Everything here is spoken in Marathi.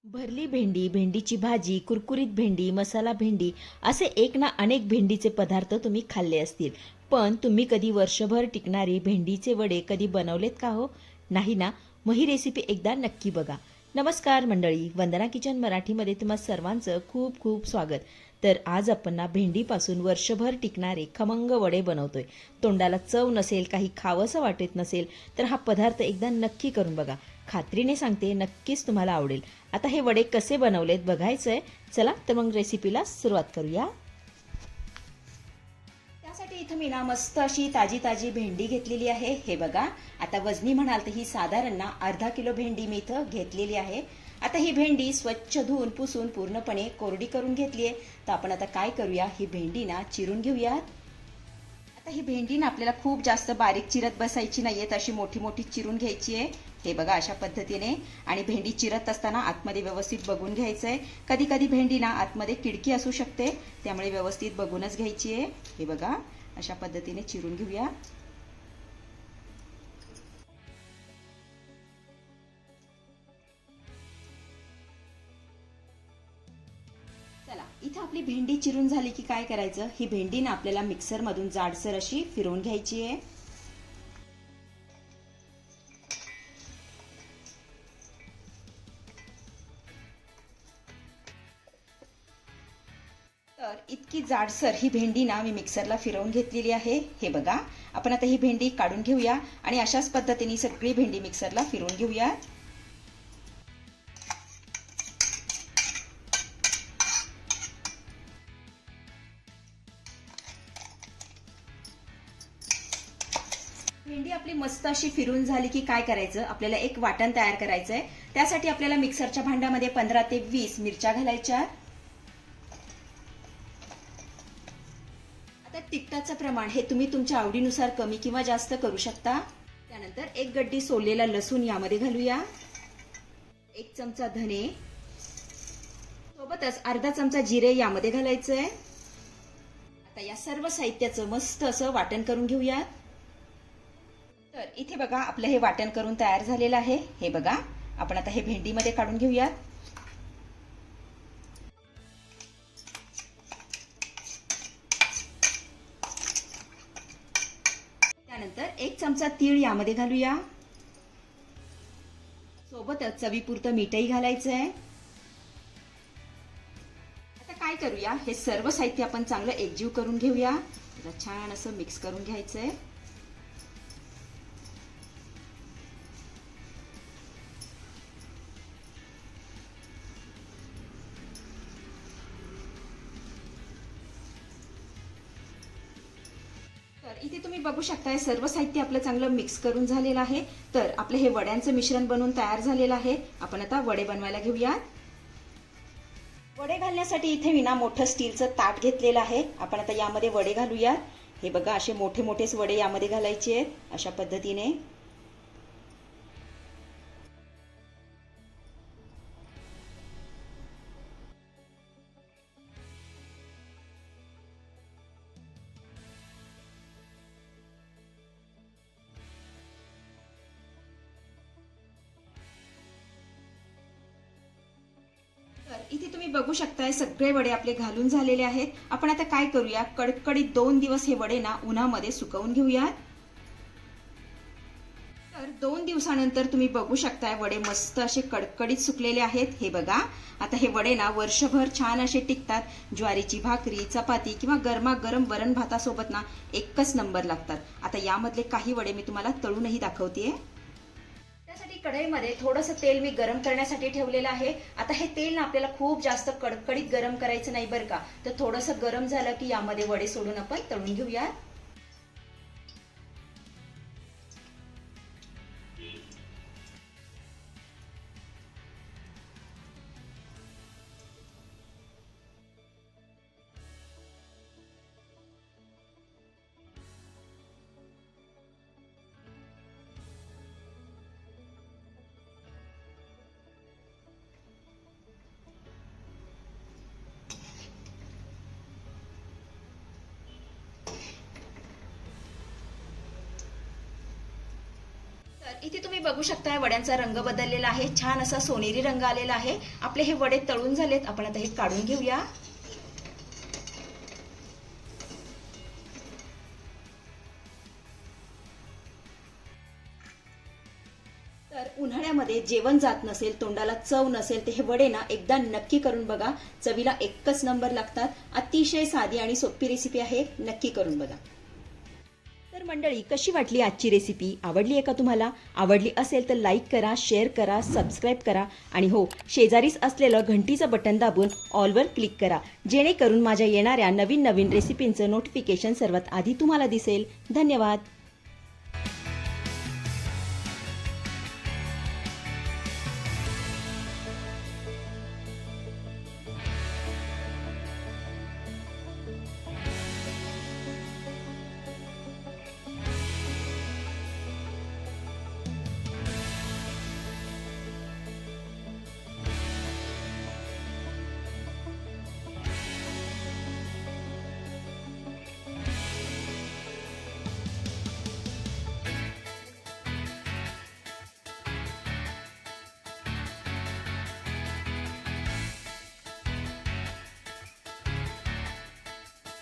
भरली भेंडी, भेंडीची भाजी, कुरकुरीत भेंडी, मसाला भेंडी असे एक ना अनेक भेंडीचे पदार्थ तुम्ही खाल्ले असतील. पण तुम्ही कधी वर्षभर टिकणारी भेंडीचे वडे कधी बनवलेत का हो? नाही ना? मग ही रेसिपी एकदा नक्की बघा. नमस्कार मंडळी, वंदना किचन मराठीमध्ये तुम्हा सर्वांचं खूप खूप स्वागत. तर आज आपण ना भेंडीपासून वर्षभर टिकणारे खमंग वडे बनवतोय. तोंडाला चव नसेल, काही खावंसं वाटत नसेल तर हा पदार्थ एकदा नक्की करून बघा. खात्रीने सांगते, नक्कीच तुम्हाला आवडेल. आता हे वडे कसे बनवलेत बघायचंय. चला तर मग रेसिपीला सुरुवात करूया. त्यासाठी इथं मी ना मस्त अशी ताजी ताजी भेंडी घेतलेली आहे. हे बघा, आता वजनी म्हणाल तर ही साधारण ना अर्धा किलो भेंडी मी इथं घेतलेली आहे. आता ही भेंडी स्वच्छ धुवून पुसून पूर्णपणे कोरडी करून घेतली आहे. तर आपण आता काय करूया, ही भेंडी ना चिरून घेऊयात. आता ही भेंडी ना आपल्याला खूप जास्त बारीक चिरत बसायची नाहीये, अशी मोठी मोठी चिरून घ्यायची आहे. हे बघा अशा पद्धतीने. आणि भेंडी चिरत असताना आतमध्ये व्यवस्थित बघून घ्यायचंय. कधी कधी भेंडी ना आतमध्ये किडकी असू शकते, त्यामुळे व्यवस्थित बघूनच घ्यायची आहे. हे बघा अशा पद्धतीने चिरून घेऊया. चला, इथं आपली भेंडी चिरून झाली की काय करायचं, ही भेंडी ना आपल्याला मिक्सर मधून जाडसर अशी फिरवून घ्यायची आहे. तर इतकी जाडसर ही भेंडी ना मी मिक्सरला फिरवून घेतलेली आहे. हे बघा, आपण आता ही भेंडी काढून घेऊया आणि अशाच पद्धतीने सगळी भेंडी मिक्सरला फिरवून घेऊया. भेंडी आपली मस्त अशी फिरून झाली की काय करायचं, आपल्याला एक वाटण तयार करायचंय. त्यासाठी आपल्याला मिक्सरच्या भांड्यामध्ये 15 ते 20 मिरच्या घालायच्या. आता तिखटाचं प्रमाण हे तुम्ही तुमच्या आवडीनुसार कमी किंवा जास्त करू शकता. त्यानंतर एक गड्डी सोललेला लसूण यामध्ये घालूया. 1 चमचा धने, सोबतच अर्धा चमचा जिरे यामध्ये घालायचंय. आता या सर्व साहित्याचं मस्त असं वाटण करून घेऊया. तर इथे बघा, आपलं हे वाटण करून तयार झालेलं आहे. हे बघा, आपण आता हे भेंडीमध्ये काढून घेऊयात. त्यानंतर 1 चमचा तीळ यामध्ये घालूया. सोबतच चवीपुरतं मीठही घालायचंय. आता काय करूया, हे सर्व साहित्य आपण चांगलं एकजीव करून घेऊया. छान असं मिक्स करून घ्यायचंय. तर इथे तुम्ही बघू शकताय, सर्व साहित्य आपलं चांगलं मिक्स करून झालेलं आहे. तर आपलं हे वड्यांचं मिश्रण बनवून तयार झालेलं आहे. आपण आता वडे बनवायला घेऊया. वडे घालण्यासाठी इथे मी ना मोठं स्टीलचं ताट घेतलेलं आहे. आपण आता यामध्ये वडे घालूया. हे बघा, असे मोठे मोठेच वडे यामध्ये घालायचे आहेत अशा पद्धतीने. तर इथे तुम्ही बघू शकताय, सगळे वडे आपले घालून झालेले आहेत. आपण आता काय करूया, कडकडीत 2 दिवस हे वडे ना उन्हामध्ये सुकवून घेऊयात. तर 2 दिवसानंतर तुम्ही बघू शकताय, वडे मस्त असे कडकडीत सुकलेले आहेत. हे बघा, आता हे वडे ना वर्षभर छान असे टिकतात. ज्वारीची भाकरी, चपाती किंवा गरमागरम वरण भातासोबत ना एकच नंबर लागतात. आता यामधले काही वडे मी तुम्हाला तळूनही दाखवतेय. त्यासाठी कढईमध्ये थोडंसं तेल मी गरम करण्यासाठी ठेवलेलं आहे. आता हे तेल ना आपल्याला खूप जास्त कडकडीत गरम करायचं नाही बरं का. तर थोडंसं गरम झालं की यामध्ये वडे सोडून आपण तळून घेऊया. तर इथे तुम्ही बघू शकता वड्यांचा रंग बदललेला आहे, छान असा सोनेरी रंग आलेला आहे. आपले हे वडे तळून झालेत, आपण आता हे काढून घेऊया. तर उन्हाळ्यामध्ये जेवण जात नसेल, तोंडाला चव नसेल, तर हे वडे ना एकदा नक्की करून बघा. चवीला एकच नंबर लागतात. अतिशय साधी आणि सोपी रेसिपी आहे, नक्की करून बघा. तर मंडळी, कशी वाटली आजची रेसिपी? आवडली आहे का तुम्हाला? आवडली असेल तर लाईक करा, शेअर करा, सबस्क्राईब करा आणि हो, शेजारीच असलेलं घंटीचं बटन दाबून ऑलवर क्लिक करा, जेणेकरून माझ्या येणाऱ्या नवीन नवीन रेसिपींचं नोटिफिकेशन सर्वात आधी तुम्हाला दिसेल. धन्यवाद.